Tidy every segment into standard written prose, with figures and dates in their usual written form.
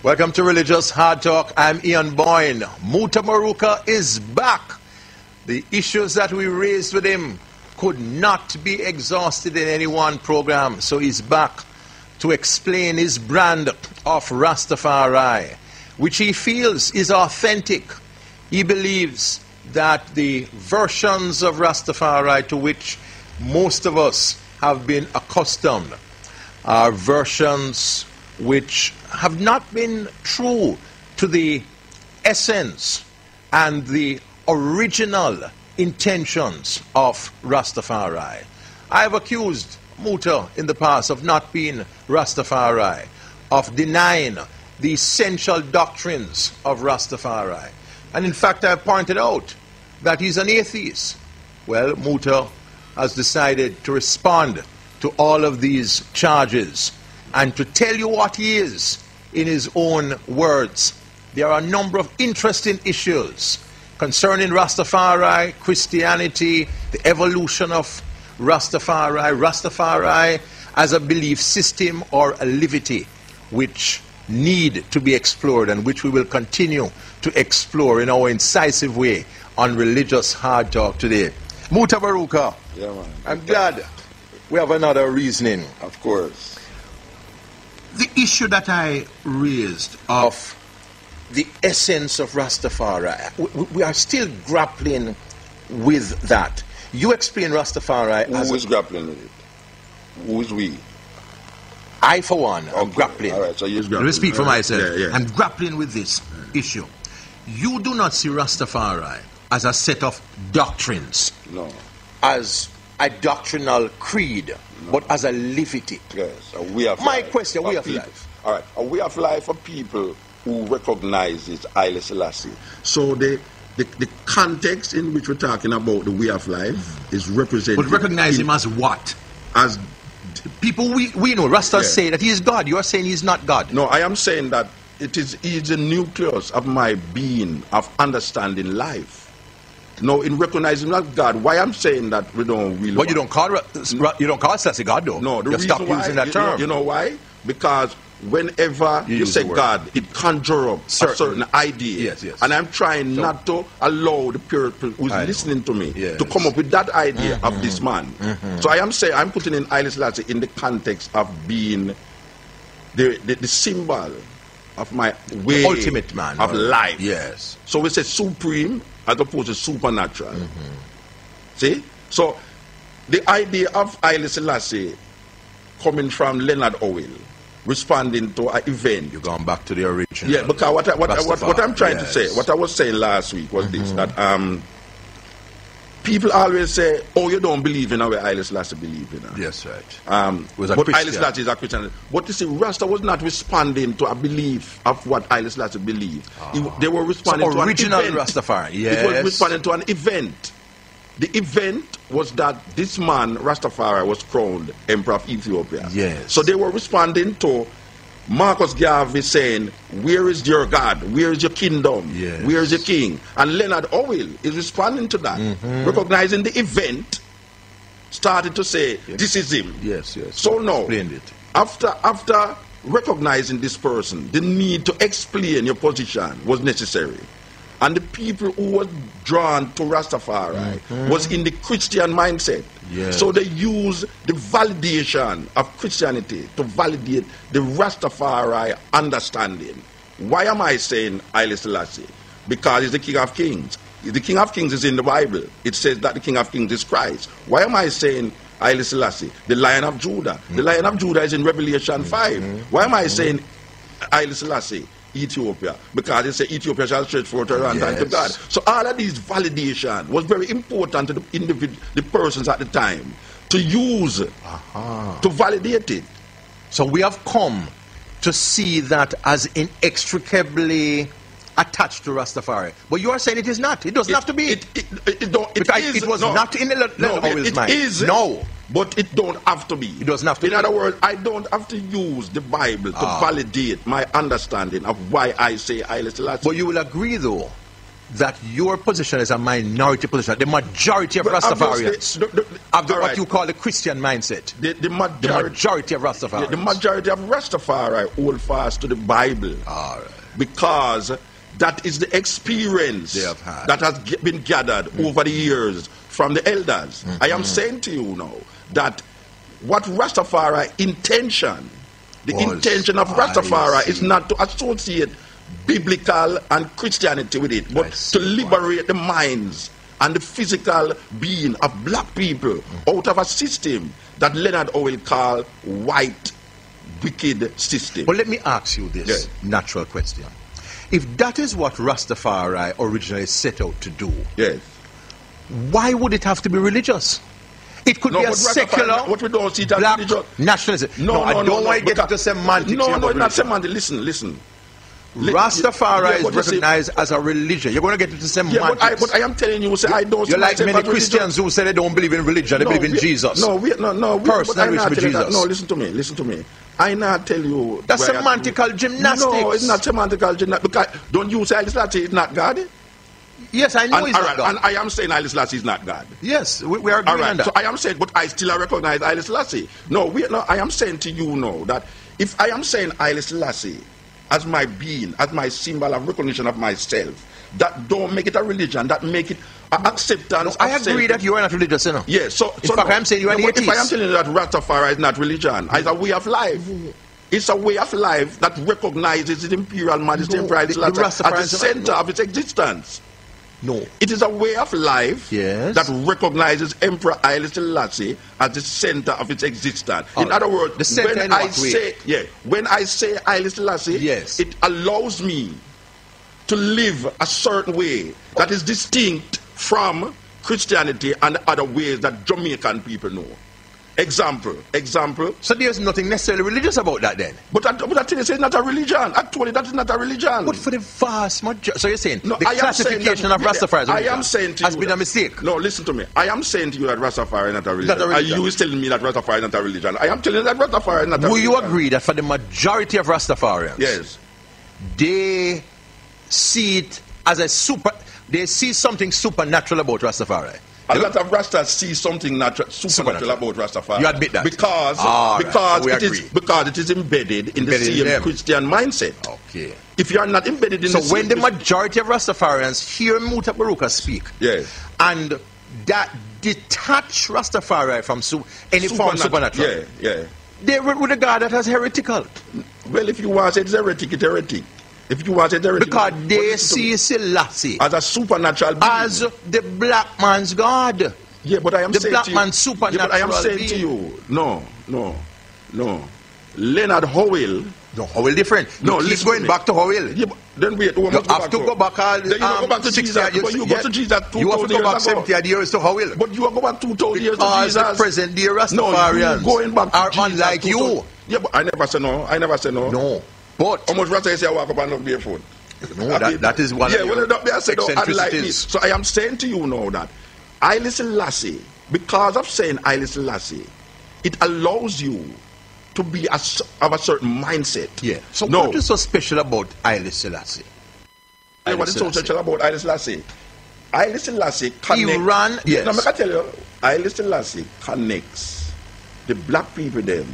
Welcome to Religious Hard Talk. I'm Ian Boyne. Mutabaruka is back. The issues that we raised with him could not be exhausted in any one program, so he's back to explain his brand of Rastafari, which he feels is authentic. He believes that the versions of Rastafari to which most of us have been accustomed are versions which have not been true to the essence and the original intentions of Rastafari. I have accused Muta in the past of not being Rastafari, of denying the essential doctrines of Rastafari. And in fact, I have pointed out that he's an atheist. Well, Muta has decided to respond to all of these charges and to tell you what he is in his own words. There are a number of interesting issues concerning Rastafari, Christianity, the evolution of Rastafari, Rastafari as a belief system or a livity which need to be explored and which we will continue to explore in our incisive way on Religious Hard Talk today. Mutabaruka, yeah, man. I'm glad we have another reasoning. Of course. The issue that I raised of the essence of Rastafari, we are still grappling with that. You explain Rastafari as... Who is grappling with it? Who is we? I, for one, am grappling. All right, so you're grappling. Let me speak for myself. Yeah, yeah. I'm grappling with this issue. You do not see Rastafari as a set of doctrines. No. As a doctrinal creed, no, but as a livity. Yes, a way of My life. question, way of people. life. All right, a way of life for people who recognizes Haile Selassie. So the context in which we're talking about the way of life is represented... But recognize him as what? As... People we know, Rastas say that he is God. You are saying he's not God. No, I am saying that he's the nucleus of my being, of understanding life. No, in recognizing that God, why I'm saying that we don't really... But you don't call Selassie God, though. No, the you reason stop why, using that term. You know why? Because whenever you say God, it conjures up a certain idea. Yes, yes. And I'm trying not to allow the people who's listening to me to come up with that idea of this man. So I am saying, I'm putting in Haile Selassie in the context of being the symbol of my way, the ultimate man of life. Yes. So we say supreme as opposed to supernatural. See? So the idea of Haile Selassie coming from Leonard Howell, responding to an event. You're going back to the original. Yeah, because what I'm trying to say, what I was saying last week was this, that people always say, oh, you don't believe in how Haile Selassie believe in. Yes, right. But Haile Selassie is a Christian. But you see, Rasta was not responding to a belief of what Haile Selassie believed. They were responding to original an event. Rastafari, yes. It was responding to an event. The event was that this man, Rastafari, was crowned Emperor of Ethiopia. Yes. So they were responding to Marcus Garvey saying, where is your God? Where is your kingdom? Yes. Where is your king? And Leonard Howell is responding to that, recognizing the event, started to say, this is him. Yes, yes. So now, explained it. After recognizing this person, the need to explain your position was necessary. And the people who were drawn to Rastafari was in the Christian mindset. Yes. So they use the validation of Christianity to validate the Rastafari understanding. Why am I saying Haile Selassie? Because he's the King of Kings. The King of Kings is in the Bible. It says that the King of Kings is Christ. Why am I saying Haile Selassie? The Lion of Judah. The Lion of Judah is in Revelation 5. Why am I saying Haile Selassie? Ethiopia, because they say Ethiopia shall stretch forth her hand unto God. So all of these validation was very important to the individual, the persons at the time, to use to validate it. So we have come to see that as inextricably attached to Rastafari. But you are saying it is not. It doesn't have to be. It was not in the mind. It is. No. But it don't have to be. It doesn't have to be. In other words, I don't have to use the Bible to validate my understanding of why I say Haile Selassie. But you will agree, though, that your position is a minority position. The majority of Rastafarians have what you call the Christian mindset. The majority of Rastafarians. The majority of Rastafari hold fast to the Bible. All right. Because that is the experience that has been gathered over the years from the elders. I am saying to you now that what Rastafari intention, the intention of Rastafari is not to associate biblical and Christianity with it, but to liberate the minds and the physical being of black people out of a system that Leonard Howell called white wicked system. Well, let me ask you this natural question. If that is what Rastafari originally set out to do, why would it have to be religious? It could be a secular, what we don't see that black religious nationalism. I don't want to get into semantics. No, it's not semantics. Listen. Rastafari is recognized as a religion. You're going to get into semantics. But I am telling you, I don't. You're like many Christians who say they don't believe in religion. They believe in Jesus. Personal with Jesus. No, listen to me. I not tell you. That's semantical gymnastics. No, it's not semantical gymnastics. Because don't you say Haile Selassie is not God? Yes, I know he's not God. And I am saying Haile Selassie is not God. Yes, we are agreeing on that. So I am saying, but I still recognize Haile Selassie. No, I am saying to you now that if I am saying Haile Selassie as my being, as my symbol of recognition of myself, that don't make it a religion, that make it acceptance. I agree that you are not religious, you know. Yes, so in fact, I'm saying you are an atheist. If I am telling you that Rastafari is not religion, it's a way of life. It's a way of life that recognizes the imperial majesty of Haile Selassie as the center of its existence. No. It is a way of life that recognizes Emperor Haile Selassie as the center of its existence. In other words, when I say Haile Selassie, it allows me to live a certain way that is distinct from Christianity and other ways that Jamaican people know. Example. So there's nothing necessarily religious about that then? But I tell you, it's not a religion. Actually, that is not a religion. But for the vast majority, so you're saying the classification of Rastafari has been a mistake? No, listen to me. I am saying to you that Rastafari is not a religion. Are you telling me that Rastafari is not a religion? I am telling you that Rastafari is not a religion. Will you agree that for the majority of Rastafarians, they see it as they see something supernatural about Rastafari? A lot of Rastas see something supernatural about Rastafari. You admit that? Because it is embedded in the same Christian mindset. Okay. If you are not embedded in when the majority of Rastafarians hear Mutabaruka speak, and that detach Rastafari from any form of supernatural, they would regard that as heretical. Well, if you want to say it's heretic, it's heretic. If you want to say because they see Selassie as a supernatural being, as the black man's God. Yeah, but I am saying to you, I am saying to you, no. Leonard Howell. No, Howell different. No, keep going back to Howell. Yeah, but then wait. You have to go back. Then you go back to Jesus. But you go to Jesus 2,000 years ago. You have to go back 70 years to Howell. But you are going back 2,000 years to Jesus. Because the present day Rastafarians going back to are Jesus unlike you. Yeah, but I never say no. No. But how much Rasta say I walk up and look barefoot? No, that is one of your eccentricities. So I am saying to you now that Haile Selassie, because of saying Haile Selassie, it allows you to be of a certain mindset. Yeah. So what is so special about Haile Selassie? What is so special about Haile Selassie? Haile Selassie connects. Iran, yes. Now, I tell you, Haile Selassie connects the black people then.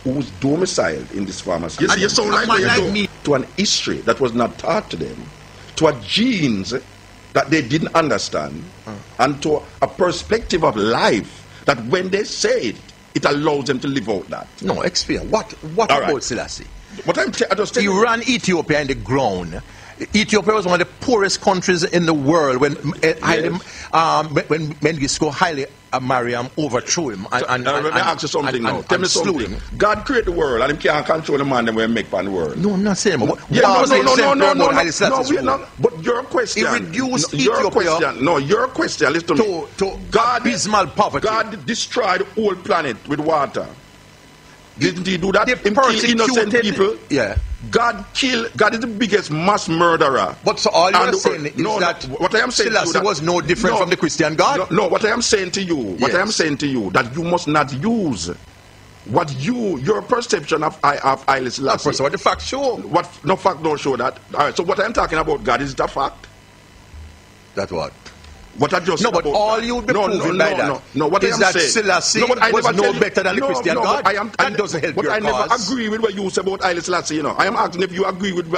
Who's domiciled in this pharmacy. You sound like me. To an history that was not taught to them, to a genes that they didn't understand, and to a perspective of life that when they say it, it allows them to live out that. No, explain. What about Selassie? He ran Ethiopia in the ground. Ethiopia was one of the poorest countries in the world when Mengistu Haile Mariam overthrew him. Let me ask you something now. Tell me something. God created the world and he can't control the man that will make on the world. No, I'm not saying that. No. But your question. He reduced Ethiopia. Your question, listen to me. To abysmal poverty. God destroyed the whole planet with water. Didn't he do that? He kill innocent people. Yeah. God is the biggest mass murderer. But so all you're saying is that what I am saying Selassie was no different from the Christian God? No, what I am saying to you, that you must not use your perception of Haile Selassie. What the facts show. No fact don't show that. All right, so what I'm talking about, God, is the fact. That what? What I just No, said but about all that. you'll be proving by that what is I am that saying, Selassie but I was never no tell you- better than the Christian God. But That doesn't help but your I never cause. agree with what you say about Haile Selassie, you know. I am asking if you agree with